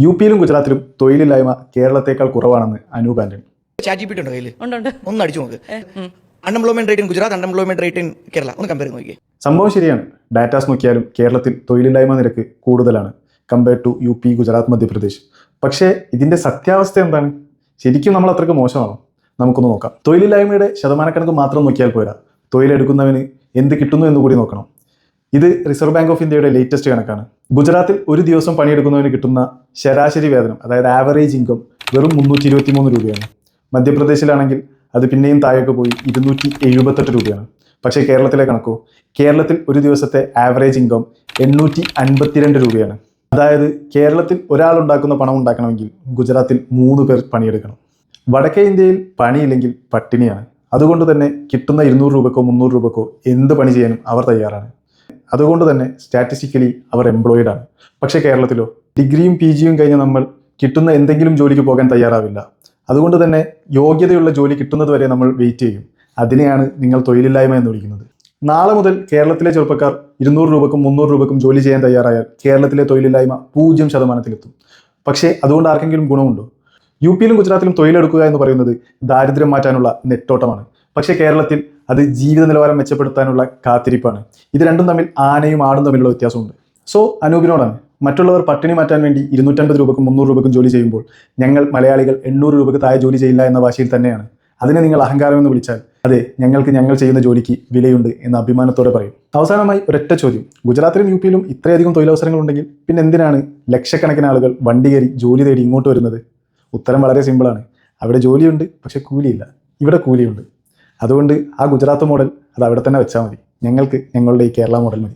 U പിയിലും ഗുജറാത്തിലും തൊഴിലില്ലായ്മ കേരളത്തേക്കാൾ കുറവാണെന്ന് അനൂപ് ആന്റണി. ChatGPT ഉണ്ടോ കയ്യിൽ? ഉണ്ട്. ഒന്ന് അടിച്ചു നോക്ക്. Unemployment rate in Gujarat, unemployment rate in Kerala ഒന്ന് കമ്പയർ നോക്കിയേ. സംഭവം ശരിയാണ്. ഡാറ്റാസ് നോക്കിയാലും കേരളത്തിൽ തൊഴിലില്ലായ്മ നിരക്ക് കൂടുതലാണ് compare to U P, Gujarat, Madhya Pradesh. പക്ഷേ ഇതിന്റെ സത്യാവസ്ഥ എന്താണ്? ശരിക്കും നമ്മൾ അത്രയ്ക്ക് മോശമാണോ? നമുക്കൊന്ന് നോക്കാം. തൊഴിലില്ലായ്മയുടെ ശതമാനക്കണക്ക് മാത്രം നോക്കിയാൽ പോരാ, തൊഴിലെടുക്കുന്നവന് എന്ത് കിട്ടുന്നു എന്ന് കൂടി നോക്കണം. ഇത് റിസർവ് ബാങ്ക് ഓഫ് ഇന്ത്യയുടെ ലേറ്റസ്റ്റ് കണക്കാണ്. ഗുജറാത്തിൽ ഒരു ദിവസം പണിയെടുക്കുന്നവന് കിട്ടുന്ന ശരാശരി വേതനം, അതായത് ആവറേജ് ഇൻകം, വെറും 323 രൂപയാണ്. മധ്യപ്രദേശിലാണെങ്കിൽ അത് പിന്നെയും താഴേക്ക് പോയി 278 രൂപയാണ്. പക്ഷേ കേരളത്തിലെ കണക്കോ? കേരളത്തിൽ ഒരു ദിവസത്തെ ആവറേജ് ഇൻകം 852 രൂപയാണ്. അതായത് കേരളത്തിൽ ഒരാൾ ഉണ്ടാക്കുന്ന പണം ഉണ്ടാക്കണമെങ്കിൽ ഗുജറാത്തിൽ 3 പേർ പണിയെടുക്കണം. വടക്കേ ഇന്ത്യയിൽ പണിയില്ലെങ്കിൽ പട്ടിണിയാണ്. അതുകൊണ്ട് തന്നെ കിട്ടുന്ന 200 രൂപക്കോ 300 രൂപക്കോ എന്ത് പണി ചെയ്യാനും അവർ തയ്യാറാണ്. അതുകൊണ്ട് തന്നെ സ്റ്റാറ്റിസ്റ്റിക്കലി അവർ എംപ്ലോയിഡ് ആണ്. പക്ഷേ കേരളത്തിലോ? ഡിഗ്രിയും PGയും കഴിഞ്ഞ് നമ്മൾ കിട്ടുന്ന എന്തെങ്കിലും ജോലിക്ക് പോകാൻ തയ്യാറാവില്ല. അതുകൊണ്ട് തന്നെ യോഗ്യതയുള്ള ജോലി കിട്ടുന്നത് വരെ നമ്മൾ വെയിറ്റ് ചെയ്യും. അതിനെയാണ് നിങ്ങൾ തൊഴിലില്ലായ്മ എന്ന് വിളിക്കുന്നത്. നാളെ മുതൽ കേരളത്തിലെ ചെറുപ്പക്കാർ 200 രൂപക്കും 300 രൂപക്കും ജോലി ചെയ്യാൻ തയ്യാറായാൽ കേരളത്തിലെ തൊഴിലില്ലായ്മ 0% പക്ഷേ അതുകൊണ്ട് ആർക്കെങ്കിലും ഗുണമുണ്ടോ? യു പിയിലും ഗുജറാത്തിലും തൊഴിലെടുക്കുക എന്ന് പറയുന്നത് ദാരിദ്ര്യം മാറ്റാനുള്ള നെട്ടോട്ടമാണ്. പക്ഷേ കേരളത്തിൽ അത് ജീവിത നിലവാരം മെച്ചപ്പെടുത്താനുള്ള കാത്തിരിപ്പാണ്. ഇത് രണ്ടും തമ്മിൽ ആനയും ആടും തമ്മിലുള്ള വ്യത്യാസമുണ്ട്. സോ അനൂപിനോടാണ്, മറ്റുള്ളവർ പട്ടിണി മാറ്റാൻ വേണ്ടി 250 രൂപക്കും 300 രൂപക്കും ജോലി ചെയ്യുമ്പോൾ ഞങ്ങൾ മലയാളികൾ 800 രൂപക്ക് താഴെ ജോലി ചെയ്യില്ല എന്ന ഭാഷയിൽ തന്നെയാണ്. അതിനെ നിങ്ങൾ അഹങ്കാരം എന്ന് വിളിച്ചാൽ അതെ, ഞങ്ങൾക്ക് ഞങ്ങൾ ചെയ്യുന്ന ജോലിക്ക് വിലയുണ്ട് എന്ന അഭിമാനത്തോടെ പറയും. അവസാനമായി ഒരൊറ്റ ചോദ്യം: ഗുജറാത്തിലും യു പിയിലും ഇത്രയധികം തൊഴിലവസരങ്ങൾ ഉണ്ടെങ്കിൽ പിന്നെ എന്തിനാണ് ലക്ഷക്കണക്കിന് ആളുകൾ വണ്ടി കയറി ജോലി തേടി ഇങ്ങോട്ട് വരുന്നത്? ഉത്തരം വളരെ സിമ്പിളാണ്. അവിടെ ജോലിയുണ്ട്, പക്ഷെ കൂലിയില്ല. ഇവിടെ കൂലിയുണ്ട്. അതുകൊണ്ട് ആ ഗുജറാത്ത് മോഡൽ അത് അവിടെ തന്നെ വെച്ചാൽ മതി. ഞങ്ങൾക്ക് ഞങ്ങളുടെ ഈ കേരള മോഡൽ മതി.